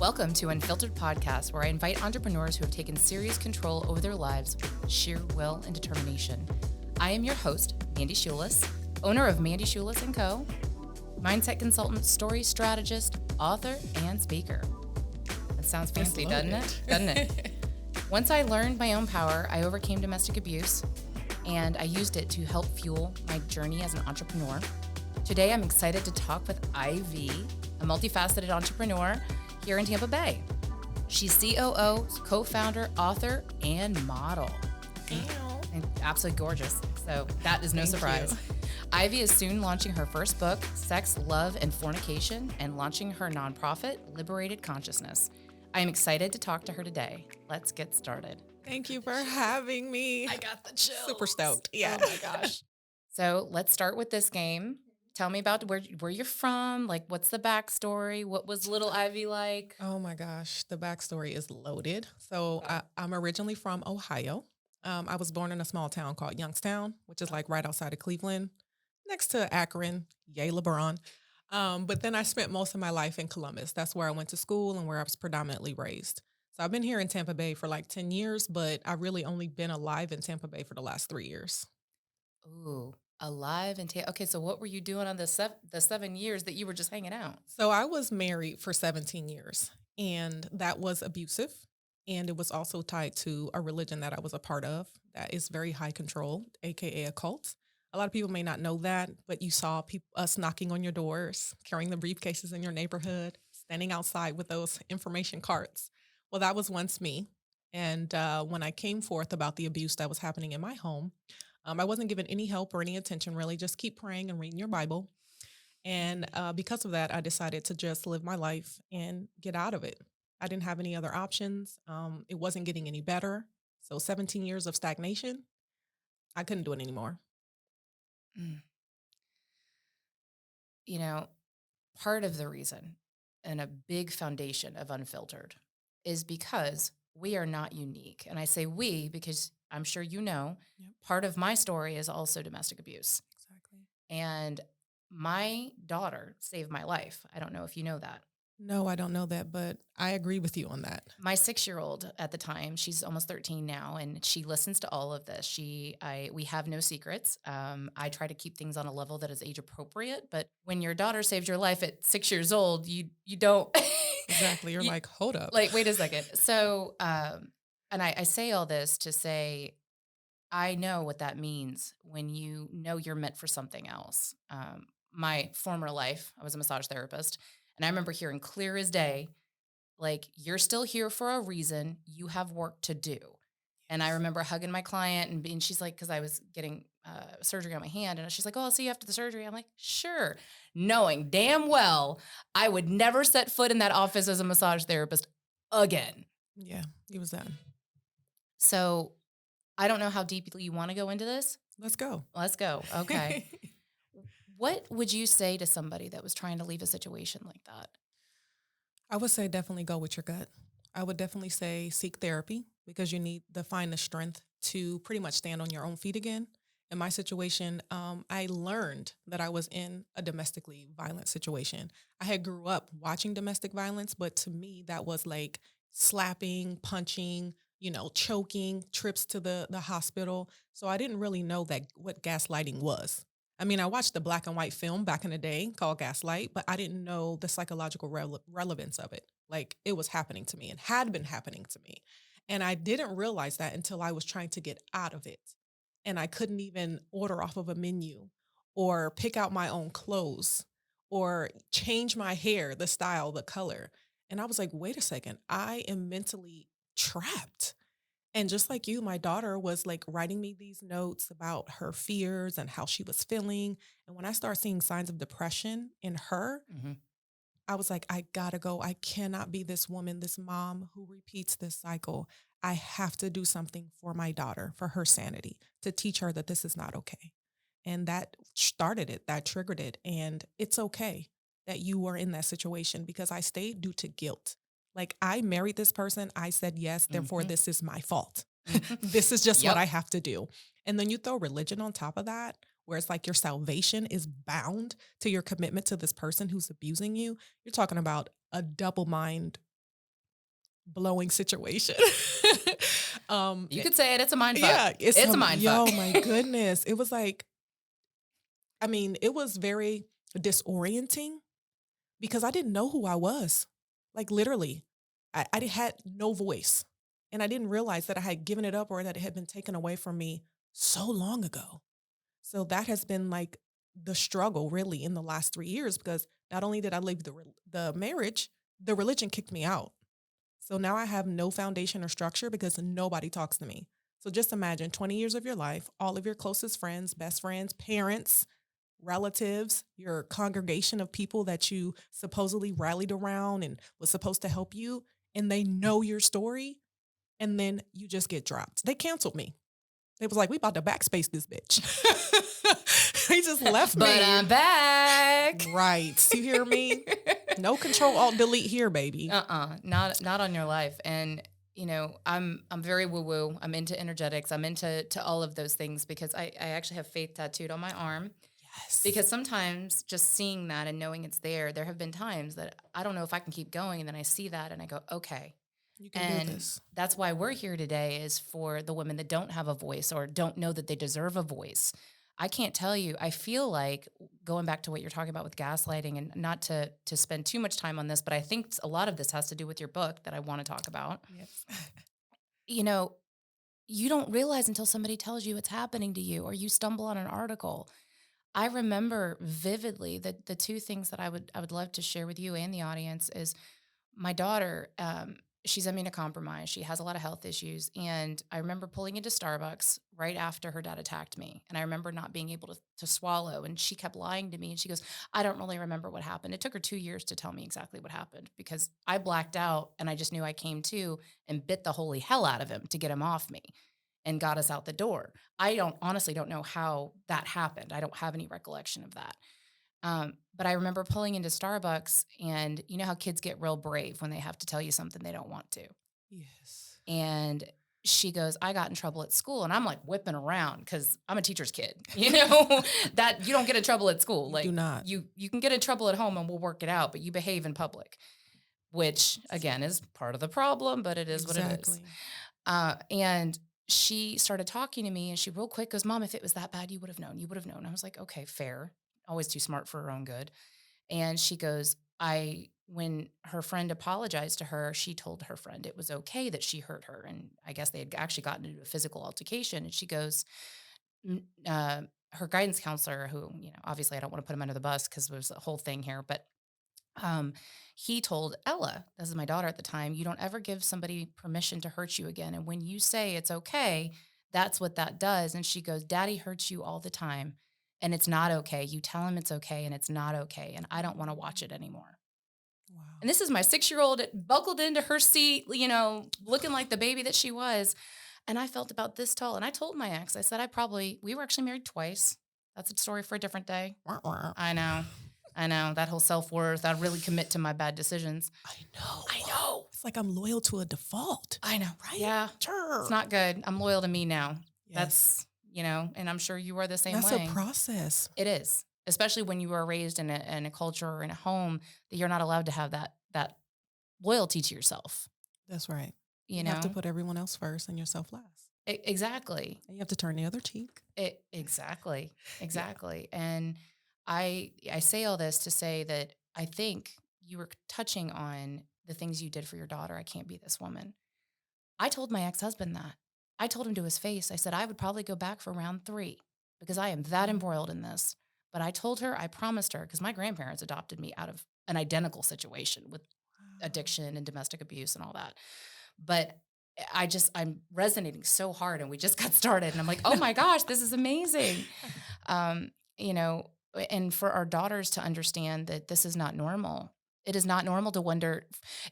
Welcome to Unfiltered Podcast, where I invite entrepreneurs who have taken serious control over their lives with sheer will and determination. I am your host, Mandy Schulis, owner of Mandy Schulis & Co., mindset consultant, story strategist, author, and speaker. That sounds fancy, doesn't it? Doesn't it? Once I learned my own power, I overcame domestic abuse, and I used it to help fuel my journey as an entrepreneur. Today, I'm excited to talk with Ivy, a multifaceted entrepreneur here in Tampa Bay. She's COO, co-founder, author, and model. And absolutely gorgeous. So that is no surprise. Ivy is soon launching her first book, Sex, Love, and Fornication, and launching her nonprofit, Liberated Consciousness. I am excited to talk to her today. Let's get started. Thank you for having me. I got the chills. Super stoked. Yeah. Oh my gosh. So let's start with this game. Tell me about where you're from. Like, what's the backstory? What was little Ivy like? Oh my gosh. The backstory is loaded. So I'm originally from Ohio. I was born in a small town called Youngstown, which is like right outside of Cleveland, next to Akron. Yay, LeBron. But then I spent most of my life in Columbus. That's where I went to school and where I was predominantly raised. So I've been here in Tampa Bay for like 10 years, but I've really only been alive in Tampa Bay for the last 3 years. Ooh, alive and okay. So what were you doing on the 7 years that you were just hanging out? So I was married for 17 years, and that was abusive. And it was also tied to a religion that I was a part of that is very high control, AKA a cult. A lot of people may not know that, but you saw us knocking on your doors, carrying the briefcases in your neighborhood, standing outside with those information cards. Well, that was once me. And when I came forth about the abuse that was happening in my home, I wasn't given any help or any attention, really. Just keep praying and reading your Bible. And because of that, I decided to just live my life and get out of it. I didn't have any other options. It wasn't getting any better. So 17 years of stagnation, I couldn't do it anymore. You know, part of the reason and a big foundation of Unfiltered is because we are not unique. And I say we because I'm sure you know, part of my story is also domestic abuse. Exactly. And my daughter saved my life. I don't know if you know that. No, I don't know that, but I agree with you on that. My 6-year-old at the time, she's almost 13 now, and she listens to all of this. We have no secrets. I try to keep things on a level that is age appropriate, but when your daughter saved your life at 6 years old, you don't. Exactly. You're like, hold up. Like, wait a second. So, and I say all this to say, I know what that means when you know you're meant for something else. My former life, I was a massage therapist. And I remember hearing clear as day, like, you're still here for a reason. You have work to do. And I remember hugging my client and she's like, because I was getting surgery on my hand. And she's like, oh, I'll see you after the surgery. I'm like, sure. Knowing damn well I would never set foot in that office as a massage therapist again. Yeah, it was that. So I don't know how deeply you want to go into this. Let's go. Okay. What would you say to somebody that was trying to leave a situation like that? I would say definitely go with your gut. I would definitely say seek therapy because you need to find the strength to pretty much stand on your own feet again. In my situation, I learned that I was in a domestically violent situation. I had grew up watching domestic violence, but to me, that was like slapping, punching, choking, trips to the hospital. So I didn't really know what gaslighting was. I mean, I watched the black and white film back in the day called Gaslight, but I didn't know the psychological relevance of it. Like, it was happening to me and had been happening to me. And I didn't realize that until I was trying to get out of it. And I couldn't even order off of a menu or pick out my own clothes or change my hair, the style, the color. And I was like, wait a second, I am mentally trapped. And just like you, my daughter was like writing me these notes about her fears and how she was feeling. And when I started seeing signs of depression in her, I was like, I gotta go. I cannot be this woman, this mom who repeats this cycle. I have to do something for my daughter, for her sanity, to teach her that this is not okay. And that started it, that triggered it. And it's okay that you were in that situation because I stayed due to guilt. Like, I married this person. I said yes. Therefore, this is my fault. This is just what I have to do. And then you throw religion on top of that, where it's like your salvation is bound to your commitment to this person who's abusing you. You're talking about a double mind blowing situation. You could say it. It's a mind fuck. Yeah, it's a mind fuck. Oh my goodness. It was like, I mean, it was very disorienting because I didn't know who I was. Like literally, I had no voice. And I didn't realize that I had given it up or that it had been taken away from me so long ago. So that has been like the struggle really in the last 3 years, because not only did I leave the marriage, the religion kicked me out. So now I have no foundation or structure because nobody talks to me. So just imagine 20 years of your life, all of your closest friends, best friends, parents, relatives, your congregation of people that you supposedly rallied around and was supposed to help you, and they know your story, and then you just get dropped. They canceled me. They was like, we about to backspace this bitch. They just left me. But I'm back. Right. You hear me? No control, alt delete here, baby. Not on your life. And you know, I'm very woo woo. I'm into energetics. I'm into all of those things because I actually have faith tattooed on my arm. Yes. Because sometimes just seeing that and knowing it's there have been times that I don't know if I can keep going, and then I see that and I go, okay. You can do this. That's why we're here today, is for the women that don't have a voice or don't know that they deserve a voice. I can't tell you, I feel like, going back to what you're talking about with gaslighting, and not to spend too much time on this, but I think a lot of this has to do with your book that I want to talk about. Yes. You know, you don't realize until somebody tells you it's happening to you, or you stumble on an article. I remember vividly that the two things that I would love to share with you and the audience is my daughter. She's immunocompromised. She has a lot of health issues. And I remember pulling into Starbucks right after her dad attacked me. And I remember not being able to swallow. And she kept lying to me. And she goes, I don't really remember what happened. It took her 2 years to tell me exactly what happened, because I blacked out and I just knew I came to and bit the holy hell out of him to get him off me and got us out the door. I honestly don't know how that happened. I don't have any recollection of that. But I remember pulling into Starbucks, and you know how kids get real brave when they have to tell you something they don't want to. Yes. And she goes, I got in trouble at school. And I'm like whipping around because I'm a teacher's kid, you know, that you don't get in trouble at school. Like, do not. You can get in trouble at home and we'll work it out, but you behave in public, which again is part of the problem, but it is what it is. And she started talking to me, and she real quick goes, Mom, if it was that bad, you would have known. You would have known. I was like, okay, fair. Always too smart for her own good. And she goes, when her friend apologized to her, she told her friend it was okay that she hurt her. And I guess they had actually gotten into a physical altercation. And she goes, her guidance counselor, who, you know, obviously I don't want to put him under the bus because there's a whole thing here, but he told Ella, this is my daughter at the time, you don't ever give somebody permission to hurt you again. And when you say it's okay, that's what that does. And she goes, Daddy hurts you all the time, and it's not okay. You tell him it's okay, and it's not okay. And I don't want to watch it anymore. Wow. And this is my 6-year-old buckled into her seat, you know, looking like the baby that she was. And I felt about this tall. And I told my ex, I said, we were actually married twice. That's a story for a different day. I know, that whole self-worth. I really commit to my bad decisions. I know. It's like I'm loyal to a default. I know, right? Yeah. Sure. It's not good. I'm loyal to me now. Yes. That's, you know, and I'm sure you are the same way. That's a process. It is, especially when you are raised in a culture or in a home that you're not allowed to have that loyalty to yourself. That's right. You You know? have to put everyone else first and yourself last. Exactly. And you have to turn the other cheek. Exactly. And I say all this to say that I think you were touching on the things you did for your daughter. I can't be this woman. I told my ex-husband that. I told him to his face. I said, I would probably go back for round 3 because I am that embroiled in this. But I told her, I promised her, because my grandparents adopted me out of an identical situation with addiction and domestic abuse and all that. But I'm resonating so hard, and we just got started, and I'm like, oh my gosh, this is amazing. You know, and for our daughters to understand that this is not normal. It is not normal to wonder.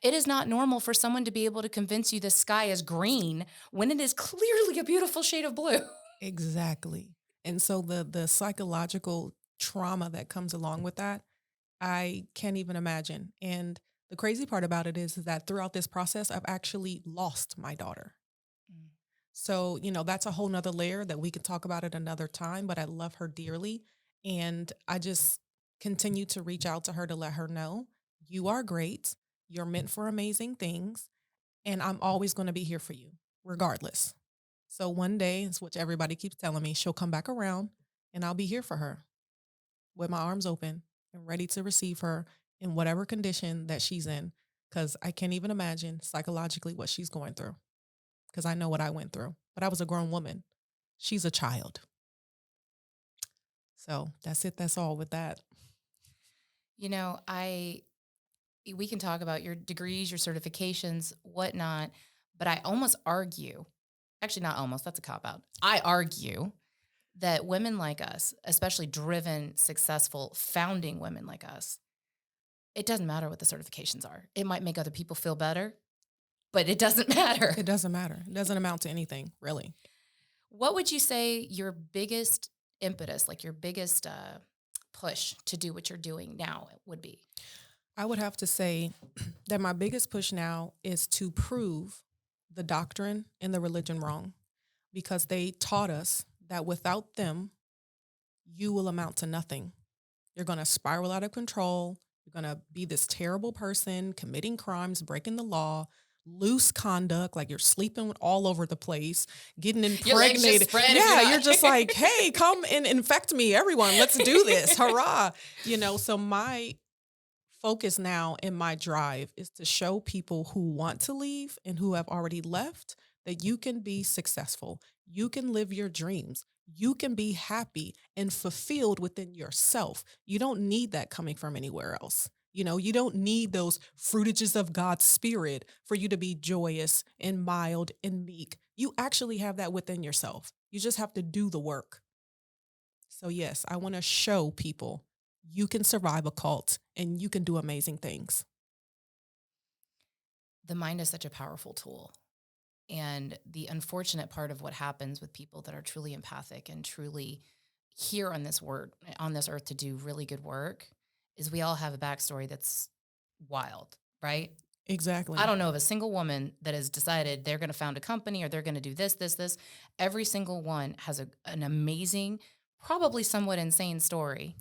It is not normal for someone to be able to convince you the sky is green when it is clearly a beautiful shade of blue. Exactly. And so the psychological trauma that comes along with that, I can't even imagine. And the crazy part about it is that throughout this process, I've actually lost my daughter. So, you know, that's a whole nother layer that we could talk about at another time, but I love her dearly. And I just continue to reach out to her to let her know you are great. You're meant for amazing things. and I'm always going to be here for you regardless. So one day, it's what everybody keeps telling me, she'll come back around and I'll be here for her with my arms open and ready to receive her in whatever condition that she's in. Because I can't even imagine psychologically what she's going through, because I know what I went through. But I was a grown woman. She's a child. So that's it. That's all with that. You know, we can talk about your degrees, your certifications, whatnot, but I almost argue, actually not almost, that's a cop-out. I argue that women like us, especially driven, successful, founding women like us, it doesn't matter what the certifications are. It might make other people feel better, but it doesn't matter. It doesn't matter. It doesn't amount to anything, really. What would you say your biggest impetus, like your biggest push to do what you're doing now would be? I would have to say that my biggest push now is to prove the doctrine and the religion wrong, because they taught us that without them, you will amount to nothing. You're going to spiral out of control. You're going to be this terrible person, committing crimes, breaking the law, loose conduct, like you're sleeping all over the place, getting impregnated. You're just like, hey, come and infect me, everyone. Let's do this. Hurrah. So my focus now in my drive is to show people who want to leave and who have already left that you can be successful. You can live your dreams. You can be happy and fulfilled within yourself. You don't need that coming from anywhere else. You don't need those fruitages of God's spirit for you to be joyous and mild and meek. You actually have that within yourself. You just have to do the work. So yes, I want to show people you can survive a cult and you can do amazing things. The mind is such a powerful tool. And the unfortunate part of what happens with people that are truly empathic and truly here on this earth to do really good work is we all have a backstory that's wild, right? Exactly. I don't know of a single woman that has decided they're going to found a company or they're going to do this. Every single one has an amazing, probably somewhat insane story.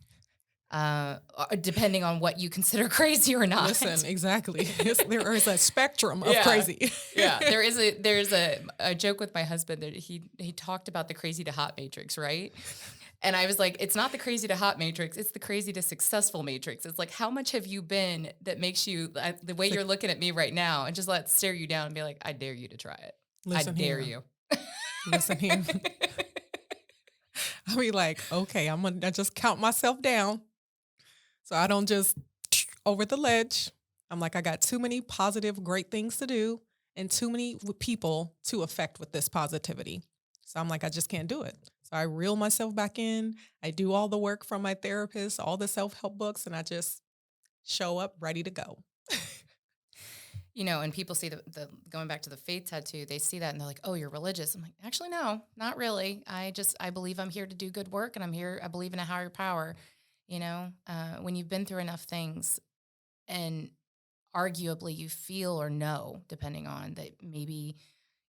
Depending on what you consider crazy or not. Listen, exactly. There is a spectrum of crazy. Yeah, there's a joke with my husband that he talked about the crazy to hot matrix, right? And I was like, it's not the crazy to hot matrix, it's the crazy to successful matrix. It's like, how much have you been that makes you, the way you're looking at me right now, and just let it stare you down and be like, I dare you to try it. Listen I dare you. Listen here. I'll be like, okay, I'm going to just count myself down. So I don't just over the ledge. I'm like, I got too many positive, great things to do and too many people to affect with this positivity. So I'm like, I just can't do it. So I reel myself back in. I do all the work from my therapist, all the self-help books, and I just show up ready to go. And people see the going back to the faith tattoo, they see that and they're like, oh, you're religious. I'm like, actually, no, not really. I believe I'm here to do good work, and I believe in a higher power. When you've been through enough things and arguably you feel or know, depending on that, maybe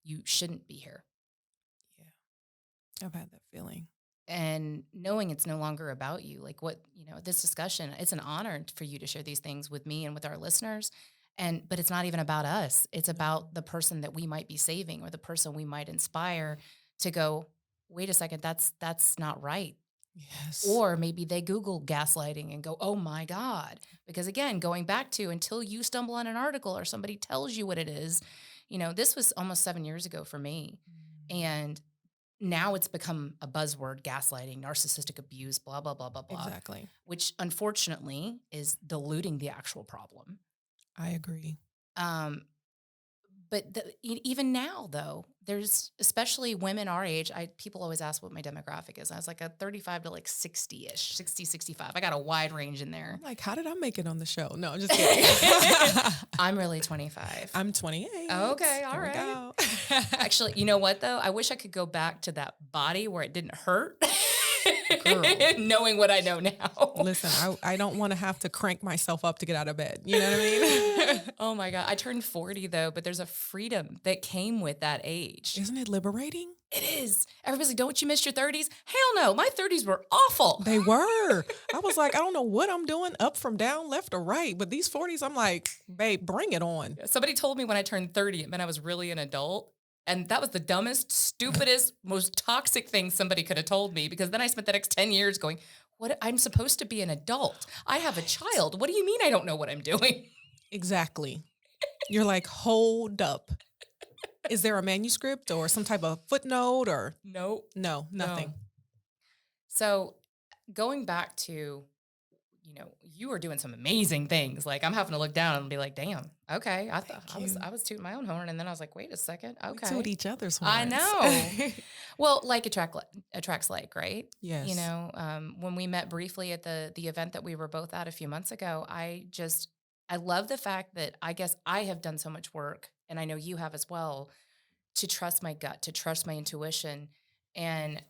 you shouldn't be here. Yeah, I've had that feeling. And knowing it's no longer about you, like this discussion, it's an honor for you to share these things with me and with our listeners. But it's not even about us. It's about the person that we might be saving or the person we might inspire to go, wait a second, that's not right. Yes. Or maybe they Google gaslighting and go, oh my God. Because again, going back to until you stumble on an article or somebody tells you what it is, this was almost 7 years ago for me. And now it's become a buzzword, gaslighting, narcissistic abuse, blah, blah, blah, blah, blah. Exactly. Which unfortunately is diluting the actual problem. I agree. But even now, though, there's especially women our age. People always ask what my demographic is. I was like a 35 to like 60-ish, 60, 65. I got a wide range in there. I'm like, how did I make it on the show? No, I'm just kidding. I'm really 25. I'm 28. Okay, all right. Actually, you know what, though? I wish I could go back to that body where it didn't hurt. Knowing what I know now. Listen, I don't want to have to crank myself up to get out of bed. You know what I mean? Oh my God. I turned 40 though, but there's a freedom that came with that age. Isn't it liberating? It is. Everybody's like, don't you miss your 30s? Hell no. My 30s were awful. They were. I was like, I don't know what I'm doing, up from down, left or right. But these 40s, I'm like, babe, bring it on. Somebody told me when I turned 30, it meant I was really an adult. And that was the dumbest, stupidest, most toxic thing somebody could have told me, because then I spent the next 10 years going, what? I'm supposed to be an adult. I have a child. What do you mean I don't know what I'm doing? Exactly. You're like, hold up. Is there a manuscript or some type of footnote or? Nope. No, nothing. No. So going back to, you were doing some amazing things. Like, I'm having to look down and be like, damn, okay. I thought I was tooting my own horn. And then I was like, wait a second. Okay. We toot each other's horns. I know. Well, like attracts like, right? Yes. When we met briefly at the event that we were both at a few months ago, I love the fact that I guess I have done so much work, and I know you have as well, to trust my gut, to trust my intuition. And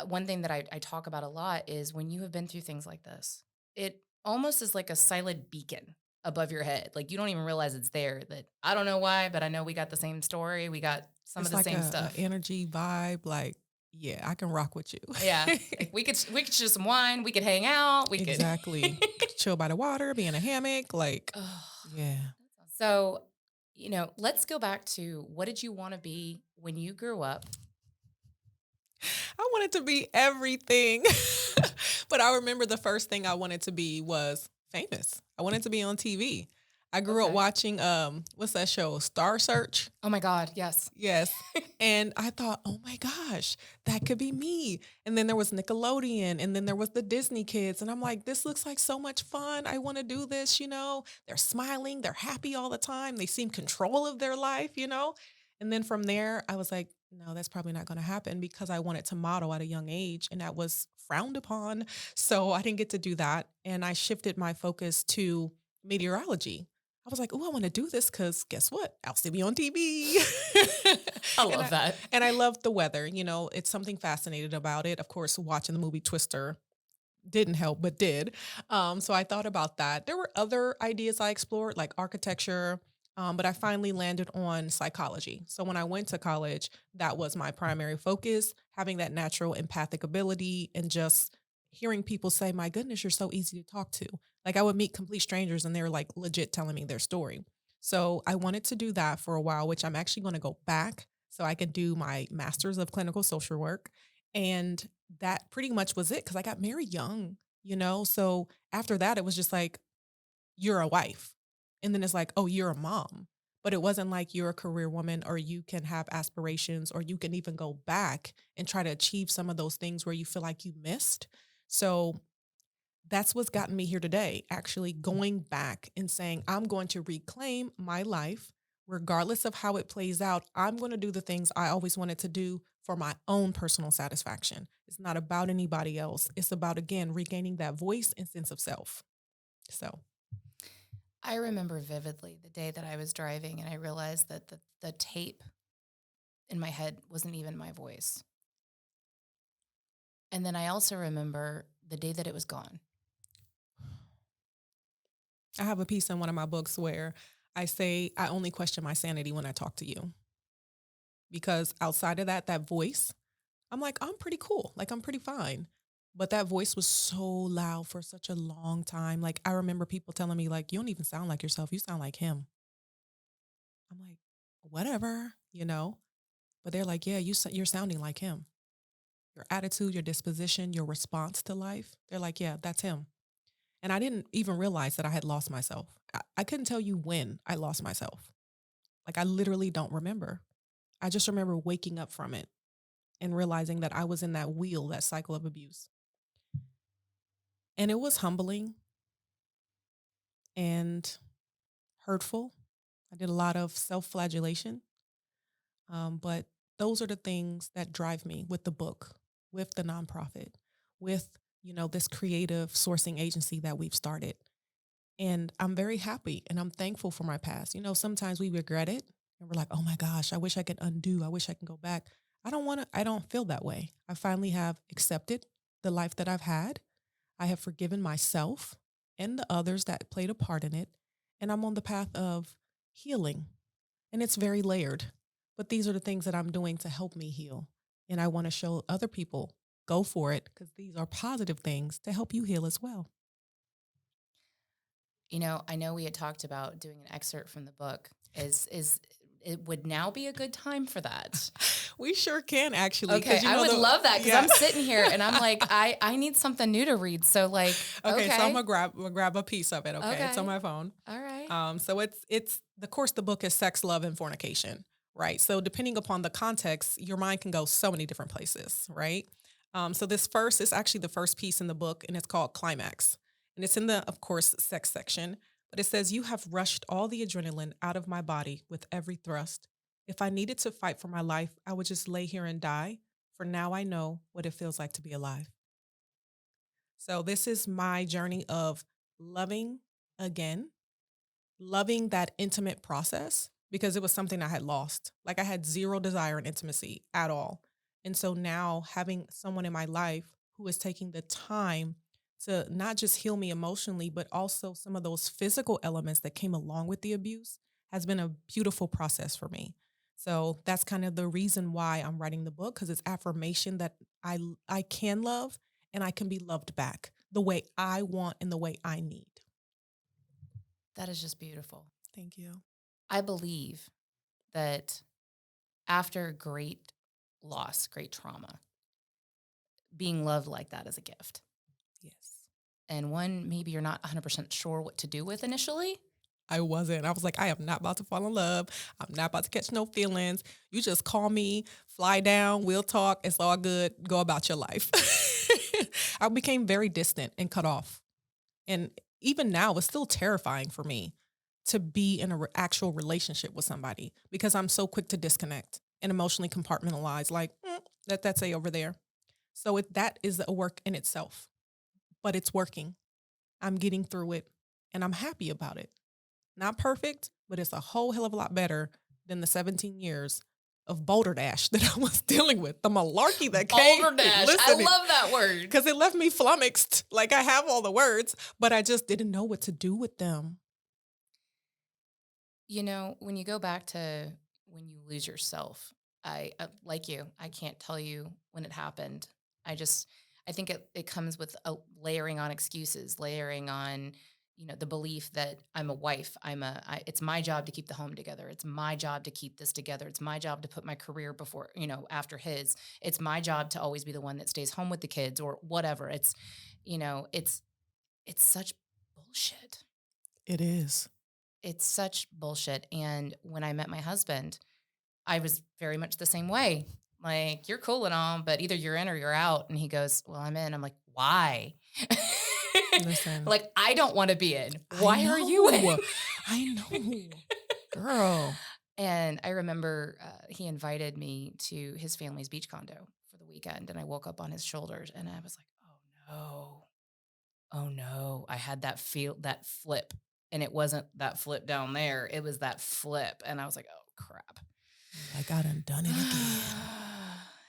one thing that I talk about a lot is when you have been through things like this, it almost is like a silent beacon above your head. Like, you don't even realize it's there. That I don't know why, but I know we got the same story. We got some of the same stuff. Energy vibe, like, yeah, I can rock with you. Yeah, like we could share some wine. We could hang out. We could chill by the water, be in a hammock. Like, yeah. So, let's go back to, what did you want to be when you grew up? I wanted to be everything. But I remember the first thing I wanted to be was famous. I wanted to be on TV. I grew up watching, what's that show? Star Search. Oh my God. Yes. Yes. And I thought, oh my gosh, that could be me. And then there was Nickelodeon, and then there was the Disney kids. And I'm like, this looks like so much fun. I want to do this, They're smiling. They're happy all the time. They seem control of their life, And then from there, I was like, no, that's probably not going to happen, because I wanted to model at a young age, and that was frowned upon. So I didn't get to do that. And I shifted my focus to meteorology. I was like, oh, I want to do this because guess what? I'll see me on TV. I love that. And I love the weather. It's something fascinating about it. Of course, watching the movie Twister didn't help, but did. So I thought about that. There were other ideas I explored, like architecture, but I finally landed on psychology. So when I went to college, that was my primary focus, having that natural empathic ability and just hearing people say, my goodness, you're so easy to talk to. Like, I would meet complete strangers and they're like legit telling me their story. So I wanted to do that for a while, which I'm actually going to go back so I can do my master's of clinical social work. And that pretty much was it, because I got married young, So after that, it was just like, you're a wife. And then it's like, oh, you're a mom. But it wasn't like you're a career woman, or you can have aspirations, or you can even go back and try to achieve some of those things where you feel like you missed. So that's what's gotten me here today, actually going back and saying, I'm going to reclaim my life, regardless of how it plays out. I'm going to do the things I always wanted to do for my own personal satisfaction. It's not about anybody else. It's about, again, regaining that voice and sense of self. So I remember vividly the day that I was driving and I realized that the tape in my head wasn't even my voice. And then I also remember the day that it was gone. I have a piece in one of my books where I say I only question my sanity when I talk to you. Because outside of that voice, I'm like, I'm pretty cool. Like, I'm pretty fine. But that voice was so loud for such a long time. Like, I remember people telling me, like, you don't even sound like yourself. You sound like him. I'm like, whatever, But they're like, yeah, you're sounding like him. Your attitude, your disposition, your response to life. They're like, yeah, that's him. And I didn't even realize that I had lost myself. I couldn't tell you when I lost myself. Like, I literally don't remember. I just remember waking up from it and realizing that I was in that wheel, that cycle of abuse. And it was humbling and hurtful. I did a lot of self-flagellation. But those are the things that drive me with the book, with the nonprofit, with this creative sourcing agency that we've started. And I'm very happy and I'm thankful for my past. Sometimes we regret it and we're like, oh my gosh, I wish I could undo. I wish I can go back. I don't feel that way. I finally have accepted the life that I've had. I have forgiven myself and the others that played a part in it. And I'm on the path of healing. And it's very layered. But these are the things that I'm doing to help me heal. And I want to show other people, go for it, because these are positive things to help you heal as well. I know we had talked about doing an excerpt from the book. Is it would now be a good time for that? We sure can, actually. Okay, I would love that, because I'm sitting here and I'm like, I need something new to read. So like, okay. So I'm gonna grab a piece of it. Okay, it's on my phone. All right. So it's the book is Sex, Love, and Fornication, right? So depending upon the context, your mind can go so many different places, right? So this first is actually the first piece in the book, and it's called Climax, and it's in the, of course, sex section. But it says, "You have rushed all the adrenaline out of my body with every thrust. If I needed to fight for my life, I would just lay here and die. For now I know what it feels like to be alive." So this is my journey of loving again, loving that intimate process, because it was something I had lost. Like, I had zero desire and intimacy at all. And so now having someone in my life who is taking the time to not just heal me emotionally, but also some of those physical elements that came along with the abuse has been a beautiful process for me. So that's kind of the reason why I'm writing the book, because it's affirmation that I can love and I can be loved back the way I want and the way I need. That is just beautiful. Thank you. I believe that after great loss, great trauma, being loved like that is a gift. Yes. And one, maybe you're not 100% sure what to do with initially. I wasn't. I was like, I am not about to fall in love. I'm not about to catch no feelings. You just call me, fly down, we'll talk. It's all good. Go about your life. I became very distant and cut off. And even now, it's still terrifying for me to be in an actual relationship with somebody, because I'm so quick to disconnect and emotionally compartmentalize, like, that's a over there. So that is a work in itself, but it's working. I'm getting through it and I'm happy about it. Not perfect, but it's a whole hell of a lot better than the 17 years of Boulder Dash that I was dealing with. The malarkey that came. Boulder Dash. I love that word. Because it left me flummoxed. Like, I have all the words, but I just didn't know what to do with them. When you go back to when you lose yourself, I like you, I can't tell you when it happened. I think it comes with a layering on excuses, layering on, the belief that I'm a wife. It's my job to keep the home together. It's my job to keep this together. It's my job to put my career before, after his. It's my job to always be the one that stays home with the kids or whatever. It's such bullshit. It is. It's such bullshit. And when I met my husband, I was very much the same way. Like, you're cool and all, but either you're in or you're out. And he goes, well, I'm in. I'm like, why? Listen. Like, I don't want to be in. Why are you in? I know. Girl. And I remember he invited me to his family's beach condo for the weekend. And I woke up on his shoulders and I was like, oh no. I had that flip. And it wasn't that flip down there. It was that flip. And I was like, oh, crap. Like, I done it again.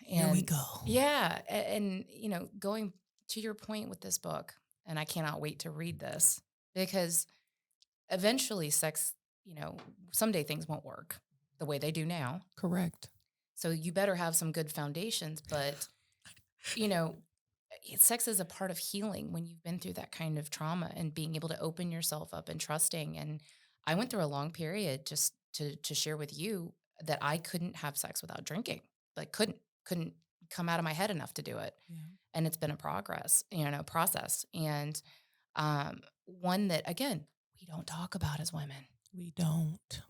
Here we go. Yeah. And, going to your point with this book, and I cannot wait to read this, because eventually sex, someday things won't work the way they do now. Correct. So you better have some good foundations. But, sex is a part of healing when you've been through that kind of trauma and being able to open yourself up and trusting. And I went through a long period, just to share with you, that I couldn't have sex without drinking. Like, couldn't come out of my head enough to do it. Yeah. And it's been a process. And one that, again, we don't talk about as women. We don't.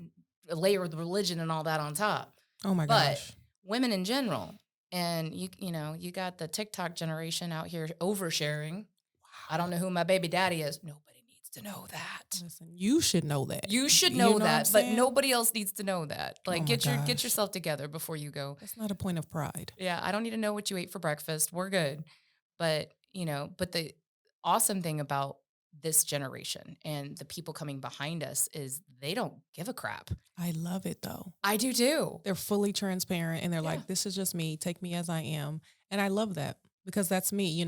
A layer of the religion and all that on top. Oh my gosh. But women in general. And you got the TikTok generation out here oversharing. Wow. I don't know who my baby daddy is. Nobody needs to know that. Listen, you should know that. You should know that, but nobody else needs to know that. Like, get yourself together before you go. That's not a point of pride. Yeah, I don't need to know what you ate for breakfast. We're good. But, but the awesome thing about this generation and the people coming behind us is they don't give a crap. I love it, though. I do too. They're fully transparent and they're like, this is just me. Take me as I am. And I love that, because that's me,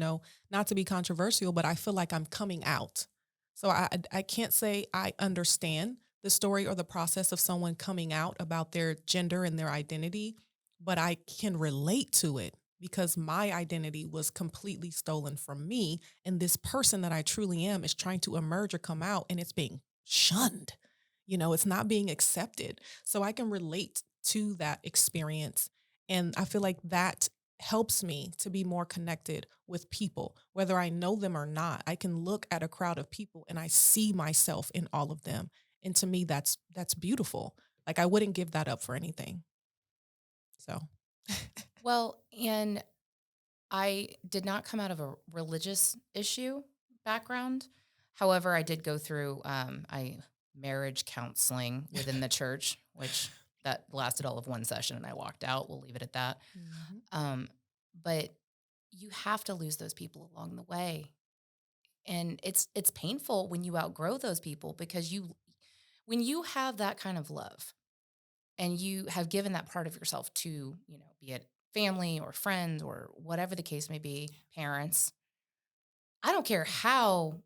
not to be controversial, but I feel like I'm coming out. So I can't say I understand the story or the process of someone coming out about their gender and their identity, but I can relate to it because my identity was completely stolen from me. And this person that I truly am is trying to emerge or come out, and it's being shunned. It's not being accepted. So I can relate to that experience. And I feel like that helps me to be more connected with people, whether I know them or not. I can look at a crowd of people and I see myself in all of them. And to me, that's beautiful. Like I wouldn't give that up for anything. So Well, and I did not come out of a religious issue background. However, I did go through I marriage counseling within the church, which that lasted all of one session, and I walked out. We'll leave it at that. Um, but you have to lose those people along the way, and it's painful when you outgrow those people because when you have that kind of love and you have given that part of yourself to be it family or friends or whatever the case may be, parents. I don't care how,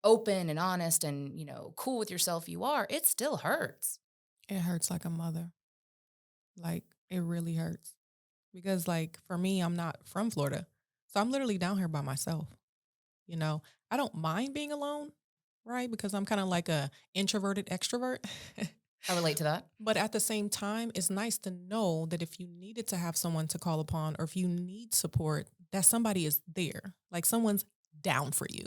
open and honest and, cool with yourself you are, it still hurts. it hurts like a mother. Like it really hurts because like for me, I'm not from Florida. So I'm literally down here by myself. I don't mind being alone, right? Because I'm kind of like a introverted extrovert. I relate to that. But at the same time, it's nice to know that if you needed to have someone to call upon or if you need support, that somebody is there, like someone's down for you.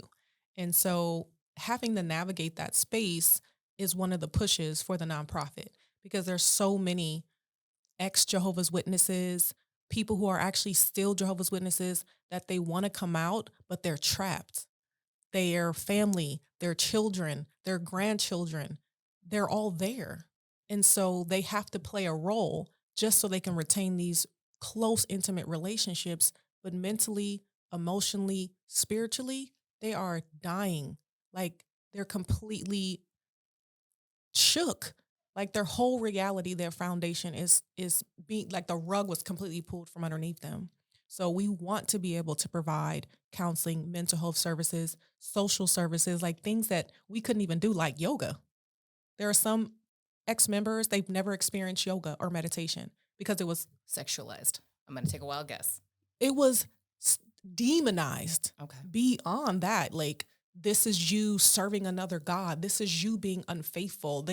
And so having to navigate that space is one of the pushes for the nonprofit because there's so many ex Jehovah's Witnesses, people who are actually still Jehovah's Witnesses that they want to come out, but they're trapped. Their family, their children, their grandchildren, they're all there. And so they have to play a role just so they can retain these close, intimate relationships. But mentally, emotionally, spiritually, they are dying. Like they're completely shook. Like their whole reality, their foundation is being like the rug was completely pulled from underneath them. So we want to be able to provide counseling, mental health services, social services, like things that we couldn't even do, like yoga. There are some ex-members, they've never experienced yoga or meditation because Sexualized. I'm going to take a wild guess. it was demonized. Okay. Beyond that, like this is you serving another God. This is you being unfaithful.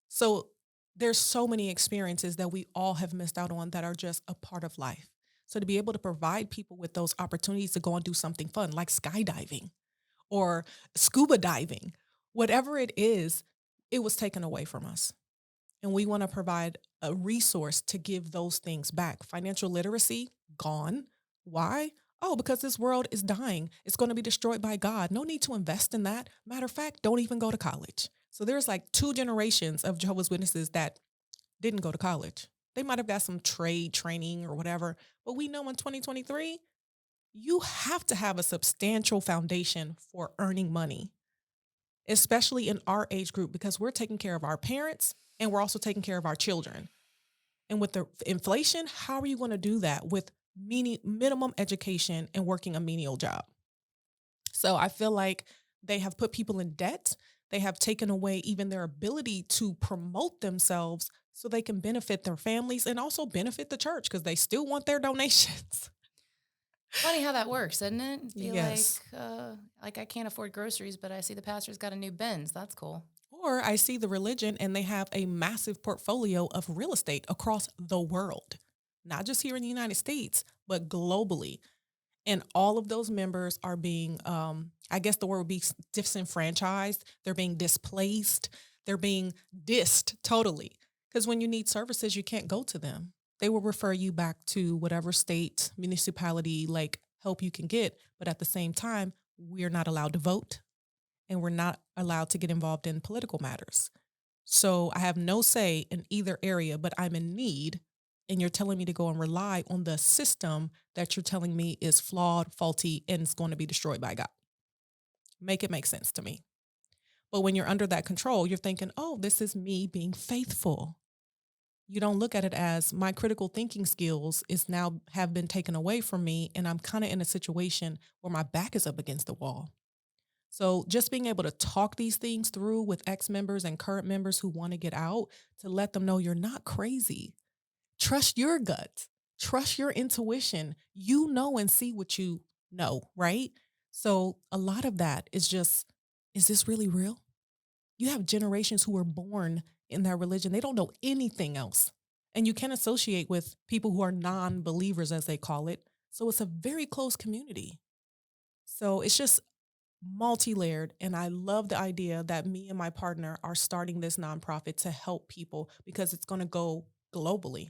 So there's so many experiences that we all have missed out on that are just a part of life. So to be able to provide people with those opportunities to go and do something fun like skydiving or scuba diving, whatever it is, it was taken away from us. And we want to provide a resource to give those things back. Financial literacy, gone. Why? Oh, because this world is dying. It's going to be destroyed by God. No need to invest in that. Matter of fact, don't even go to college. So there's like 2 generations of Jehovah's Witnesses that didn't go to college. They might have got some trade training or whatever, but we know in 2023, you have to have a substantial foundation for earning money, especially in our age group, because we're taking care of our parents and we're also taking care of our children. And with the inflation, how are you going to do that with minimum education and working a menial job? So I feel like they have put people in debt. They have taken away even their ability to promote themselves so they can benefit their families and also benefit the church because they still want their donations. Funny how that works, isn't it? Be Yes. like I can't afford groceries, but I see the pastor's got a new Benz. That's cool. Or I see the religion and they have a massive portfolio of real estate across the world, not just here in the United States, but globally. And all of those members are being, I guess the word would be disenfranchised. They're being displaced. They're being dissed totally. Because when you need services, you can't go to them. They will refer you back to whatever state, municipality, like help you can get. But at the same time, we're not allowed to vote and we're not allowed to get involved in political matters. So I have no say in either area, but I'm in need. And you're telling me to go and rely on the system that you're telling me is flawed, faulty, and it's going to be destroyed by God. Make it make sense to me. But when you're under that control, you're thinking, oh, this is me being faithful. You don't look at it as my critical thinking skills is now have been taken away from me, and I'm kind of in a situation where my back is up against the wall. So just being able to talk these things through with ex-members and current members who want to get out, to let them know you're not crazy. Trust your gut. Trust your intuition. You know and see what you know, right? So a lot of that is just, is this really real? You have generations who were born in that religion. They don't know anything else. And you can associate with people who are non-believers, as they call it. So it's a very close community. So it's just multi-layered. And I love the idea that me and my partner are starting this nonprofit to help people because it's going to go globally.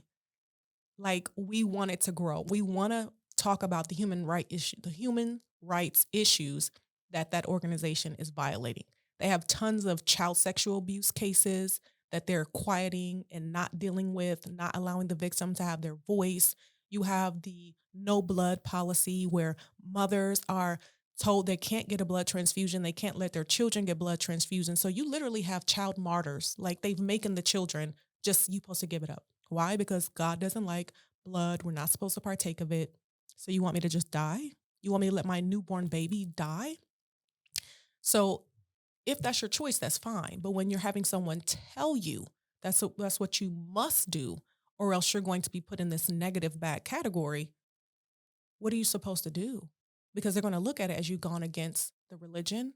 Like, we want it to grow. We want to talk about the human rights issues that organization is violating. They have tons of child sexual abuse cases that they're quieting and not dealing with, not allowing the victim to have their voice. You have the no blood policy where mothers are told they can't get a blood transfusion. They can't let their children get blood transfusion. So you literally have child martyrs. Like, they've making the children just, you supposed to give it up. Why? Because God doesn't like blood. We're not supposed to partake of it. So you want me to just die? You want me to let my newborn baby die? So if that's your choice, that's fine. But when you're having someone tell you that's what you must do, or else you're going to be put in this negative bad category, what are you supposed to do? Because they're going to look at it as you've gone against the religion,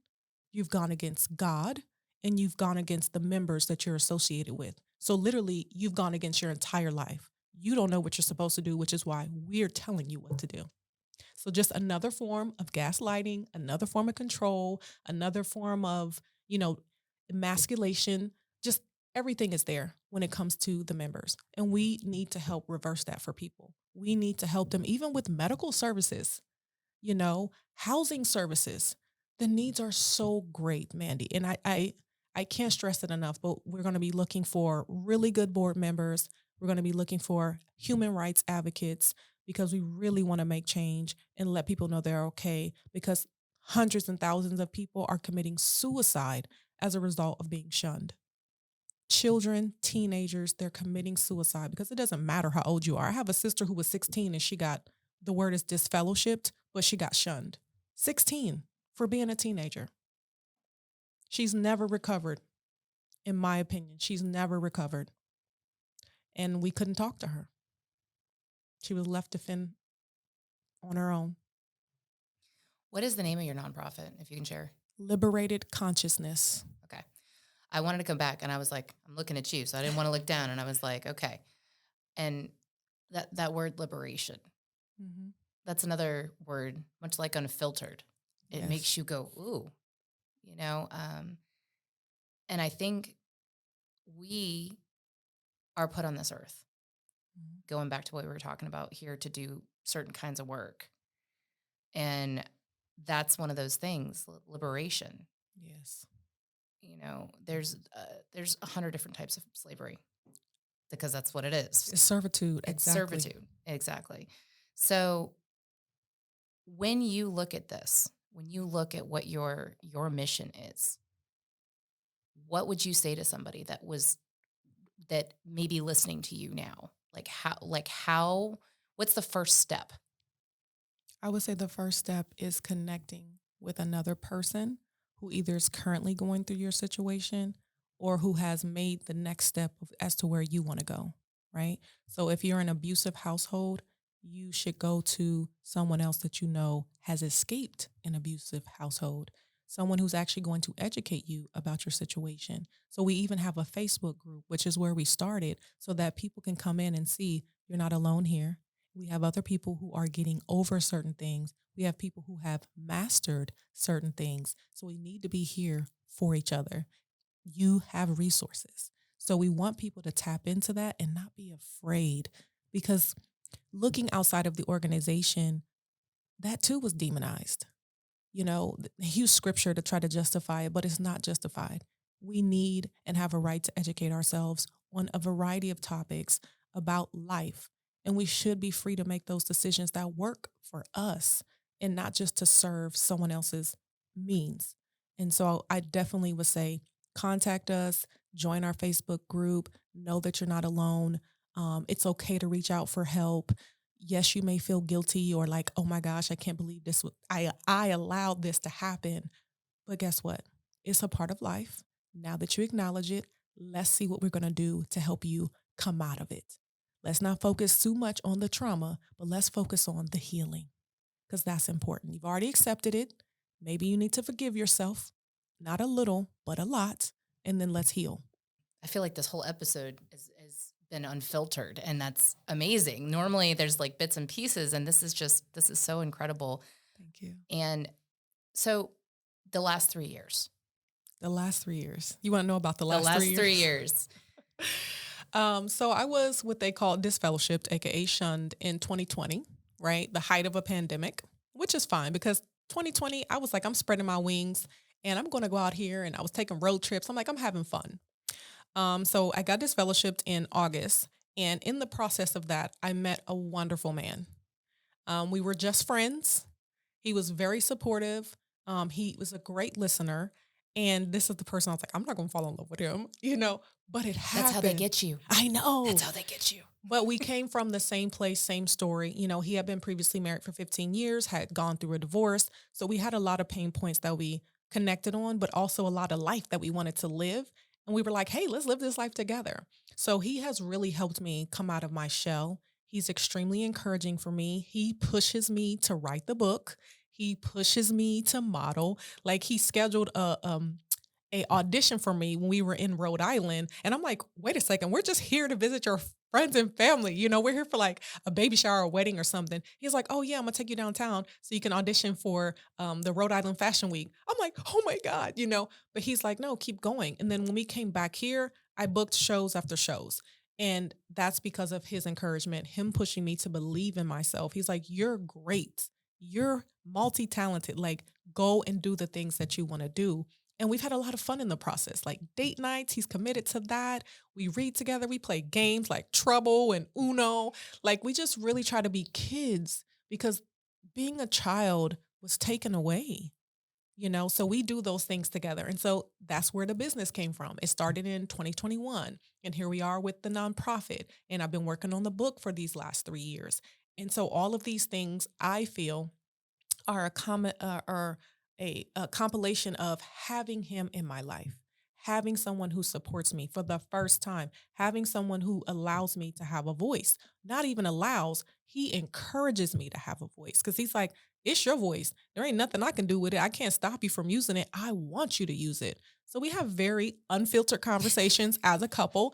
you've gone against God, and you've gone against the members that you're associated with. So literally, you've gone against your entire life. You don't know what you're supposed to do, which is why we're telling you what to do. So just another form of gaslighting, another form of control, another form of, emasculation. Just everything is there when it comes to the members. And we need to help reverse that for people. We need to help them even with medical services, housing services. The needs are so great, Mandy. And I can't stress it enough, but we're going to be looking for really good board members. We're going to be looking for human rights advocates because we really want to make change and let people know they're okay, because hundreds and thousands of people are committing suicide as a result of being shunned. Children, teenagers, they're committing suicide because it doesn't matter how old you are. I have a sister who was 16 and she got, the word is disfellowshipped, but she got shunned. 16 for being a teenager. She's never recovered, in my opinion. She's never recovered. And we couldn't talk to her. She was left to fend on her own. What is the name of your nonprofit, if you can share? Liberated Consciousness. Okay. I wanted to come back and I was like, I'm looking at you. So I didn't want to look down. And I was like, okay. And that word liberation, that's another word, much like unfiltered. It makes you go, ooh, and I think we are put on this earth, going back to what we were talking about here, to do certain kinds of work. And that's one of those things, liberation. Yes. There's 100 different types of slavery, because that's what it is. It's servitude. It's servitude. Exactly. So when you look at this, when you look at what your mission is, what would you say to somebody that may be listening to you now? What's the first step? I would say the first step is connecting with another person who either is currently going through your situation or who has made the next step as to where you want to go, right? So if you're in an abusive household, you should go to someone else that you know has escaped an abusive household, someone who's actually going to educate you about your situation. So we even have a Facebook group, which is where we started, so that people can come in and see you're not alone here. We have other people who are getting over certain things. We have people who have mastered certain things. So we need to be here for each other. You have resources. So we want people to tap into that and not be afraid, because looking outside of the organization, that too was demonized. Huge scripture to try to justify it, but it's not justified. We need and have a right to educate ourselves on a variety of topics about life. And we should be free to make those decisions that work for us and not just to serve someone else's means. And so I definitely would say, contact us, join our Facebook group, know that you're not alone. It's okay to reach out for help. Yes, you may feel guilty or like, oh my gosh, I can't believe this. I allowed this to happen. But guess what? It's a part of life. Now that you acknowledge it, let's see what we're going to do to help you come out of it. Let's not focus too much on the trauma, but let's focus on the healing because that's important. You've already accepted it. Maybe you need to forgive yourself, not a little, but a lot, and then let's heal. I feel like this whole episode has been unfiltered, and that's amazing. Normally there's like bits and pieces, and this is so incredible. Thank you. And so the last 3 years. The last 3 years. You want to know about the last 3 years? 3 years. So I was what they call disfellowshipped, aka shunned, in 2020, right? The height of a pandemic, which is fine because 2020, I was like, I'm spreading my wings and I'm going to go out here, and I was taking road trips. I'm like, I'm having fun. So I got disfellowshipped in August, and in the process of that, I met a wonderful man. We were just friends. He was very supportive. He was a great listener. And this is the person I was like, I'm not going to fall in love with him, but it happened. That's how they get you. I know. That's how they get you. But we came from the same place, same story. He had been previously married for 15 years, had gone through a divorce. So we had a lot of pain points that we connected on, but also a lot of life that we wanted to live. And we were like, hey, let's live this life together. So he has really helped me come out of my shell. He's extremely encouraging for me. He pushes me to write the book. He pushes me to model. Like, he scheduled a audition for me when we were in Rhode Island. And I'm like, wait a second, we're just here to visit your friends and family. We're here for like a baby shower or wedding or something. He's like, oh yeah, I'm gonna take you downtown so you can audition for the Rhode Island Fashion Week. I'm like, oh my God, but he's like, no, keep going. And then when we came back here, I booked shows after shows. And that's because of his encouragement, him pushing me to believe in myself. He's like, you're great. You're multi-talented. Like, go and do the things that you want to do. And we've had a lot of fun in the process, like date nights. He's committed to that. We read together. We play games like Trouble and Uno. Like, we just really try to be kids because being a child was taken away, so we do those things together. And so that's where the business came from. It started in 2021, and here we are with the nonprofit. And I've been working on the book for these last 3 years. And so all of these things, I feel, are a compilation of having him in my life, having someone who supports me for the first time, having someone who allows me to have a voice, not even allows, he encourages me to have a voice because he's like, it's your voice. There ain't nothing I can do with it. I can't stop you from using it. I want you to use it. So we have very unfiltered conversations as a couple.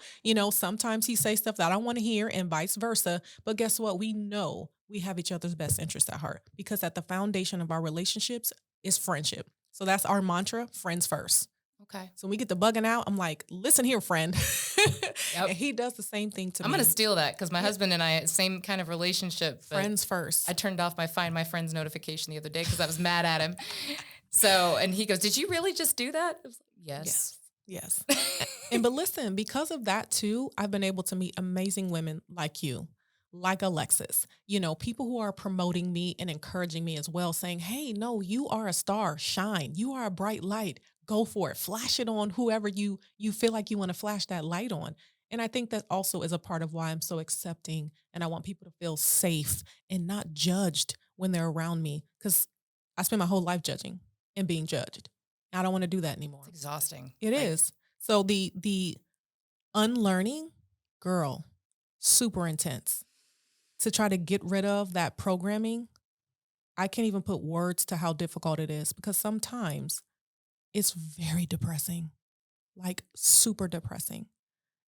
Sometimes he says stuff that I don't want to hear and vice versa. But guess what? We know we have each other's best interests at heart because at the foundation of our relationships is friendship. So that's our mantra, friends first. Okay. So when we get to bugging out, I'm like, listen here, friend. Yep. And he does the same thing to me. I'm going to steal that because my husband and I, same kind of relationship. Friends first. I turned off my Find My Friends notification the other day because I was mad at him. So, and he goes, did you really just do that? I was like, yes. But listen, because of that too, I've been able to meet amazing women like you, like Alexis, people who are promoting me and encouraging me as well, saying, hey, no, you are a star, shine. You are a bright light. Go for it. Flash it on whoever you feel like you want to flash that light on. And I think that also is a part of why I'm so accepting and I want people to feel safe and not judged when they're around me because I spend my whole life judging and being judged. I don't want to do that anymore. It's exhausting. It is. So the unlearning, girl, super intense. To try to get rid of that programming, I can't even put words to how difficult it is because sometimes it's very depressing, like super depressing.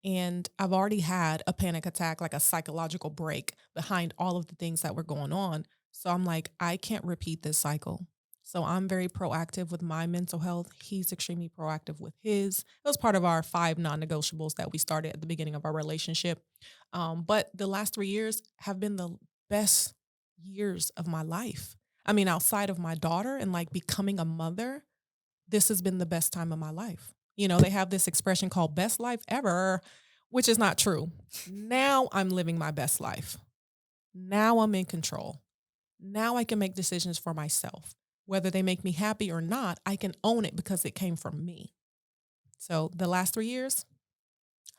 And I've already had a panic attack, like a psychological break behind all of the things that were going on. So I'm like, I can't repeat this cycle. So I'm very proactive with my mental health. He's extremely proactive with his. It was part of our 5 non-negotiables that we started at the beginning of our relationship. But the last 3 years have been the best years of my life. I mean, outside of my daughter and like becoming a mother, this has been the best time of my life. They have this expression called best life ever, which is not true. Now I'm living my best life. Now I'm in control. Now I can make decisions for myself. Whether they make me happy or not, I can own it because it came from me. So the last 3 years,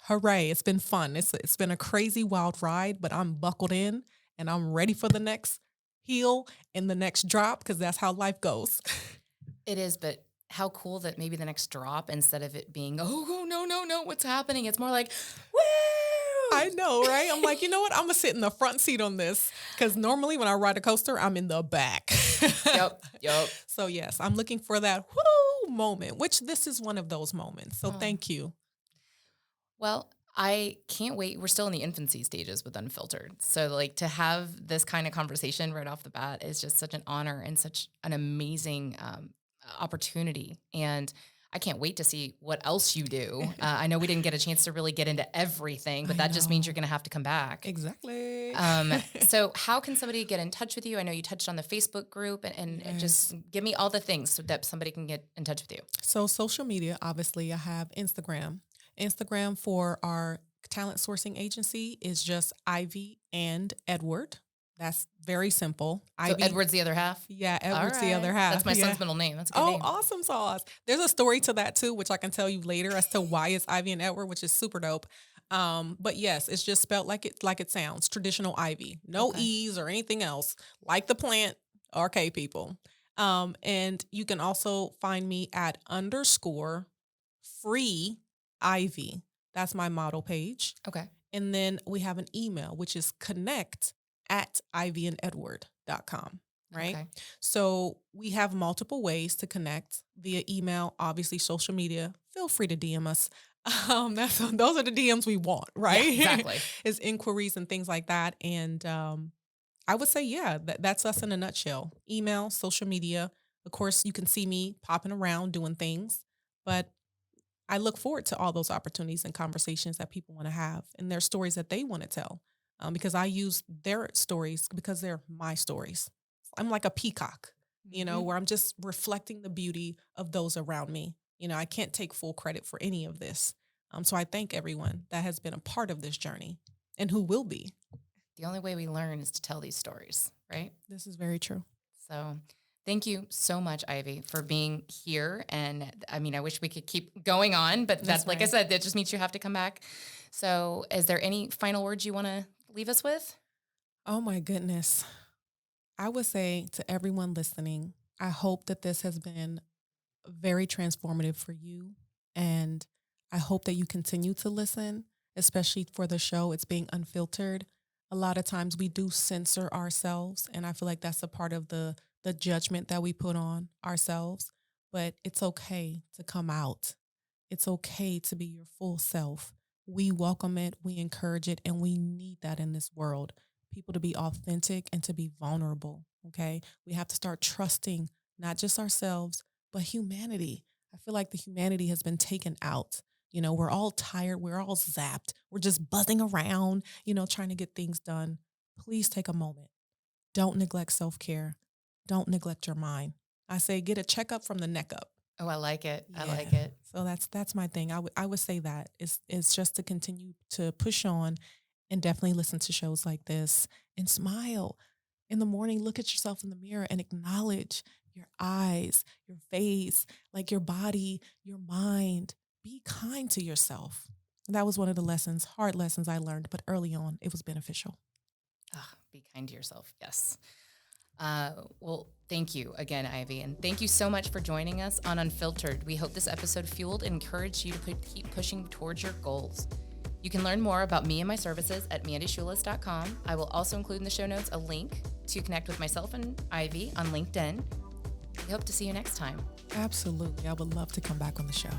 Hooray. It's been fun. It's been a crazy wild ride, but I'm buckled in and I'm ready for the next heal and the next drop because that's how life goes. It is, but how cool that maybe the next drop, instead of it being, oh, no, what's happening? It's more like, woo! I know, right? I'm like, you know what? I'm going to sit in the front seat on this because normally when I ride a coaster, I'm in the back. Yep. So yes, I'm looking for that whoo moment, which this is one of those moments. So thank you. Well, I can't wait. We're still in the infancy stages with Unfiltered. So like to have this kind of conversation right off the bat is just such an honor and such an amazing opportunity. And I can't wait to see what else you do. I know we didn't get a chance to really get into everything, but that just means you're going to have to come back. Exactly. So how can somebody get in touch with you? I know you touched on the Facebook group and just give me all the things so that somebody can get in touch with you. So social media, obviously I have Instagram. Instagram for our talent sourcing agency is just Ivy and Edward. That's very simple. So Edward's the other half? Yeah, Edward's the other half. That's my son's middle name. That's a good name. Awesome sauce. There's a story to that too, which I can tell you later as to why it's Ivy and Edward, which is super dope. But yes, it's just spelled like it sounds, traditional Ivy. No E's or anything else, like the plant, RK people. And you can also find me at _free Ivy. That's my model page. Okay. And then we have an email, which is connect@ivyandedward.com. Right. Okay. So we have multiple ways to connect via email, obviously social media. Feel free to DM us. Those are the DMs we want, right? Yeah, exactly. Is inquiries and things like that. And I would say, that's us in a nutshell. Email, social media. Of course, you can see me popping around doing things, but I look forward to all those opportunities and conversations that people want to have and their stories that they want to tell, because I use their stories because they're my stories. I'm like a peacock, where I'm just reflecting the beauty of those around me. I can't take full credit for any of this. So I thank everyone that has been a part of this journey and who will be. The only way we learn is to tell these stories, right? This is very true. So thank you so much, Ivy, for being here. And I mean, I wish we could keep going on, but that's like I said, that just means you have to come back. So is there any final words you want to leave us with? Oh my goodness. I would say to everyone listening, I hope that this has been very transformative for you. And I hope that you continue to listen, especially for the show. It's being unfiltered. A lot of times we do censor ourselves. And I feel like that's a part of the judgment that we put on ourselves, but it's okay to come out. It's okay to be your full self. We welcome it, we encourage it, and we need that in this world. People to be authentic and to be vulnerable, okay? We have to start trusting not just ourselves, but humanity. I feel like the humanity has been taken out. We're all tired, we're all zapped, we're just buzzing around, trying to get things done. Please take a moment. Don't neglect self-care. Don't neglect your mind. I say get a checkup from the neck up. Oh, I like it. I like it. So that's my thing. I would say that it's just to continue to push on and definitely listen to shows like this and smile. In the morning, look at yourself in the mirror and acknowledge your eyes, your face, like your body, your mind. Be kind to yourself. That was one of the hard lessons I learned, but early on, it was beneficial. Be kind to yourself. Yes. Well, thank you again, Ivy. And thank you so much for joining us on Unfiltered. We hope this episode fueled and encouraged you to keep pushing towards your goals. You can learn more about me and my services at mandyschulis.com. I will also include in the show notes a link to connect with myself and Ivy on LinkedIn. We hope to see you next time. Absolutely. I would love to come back on the show.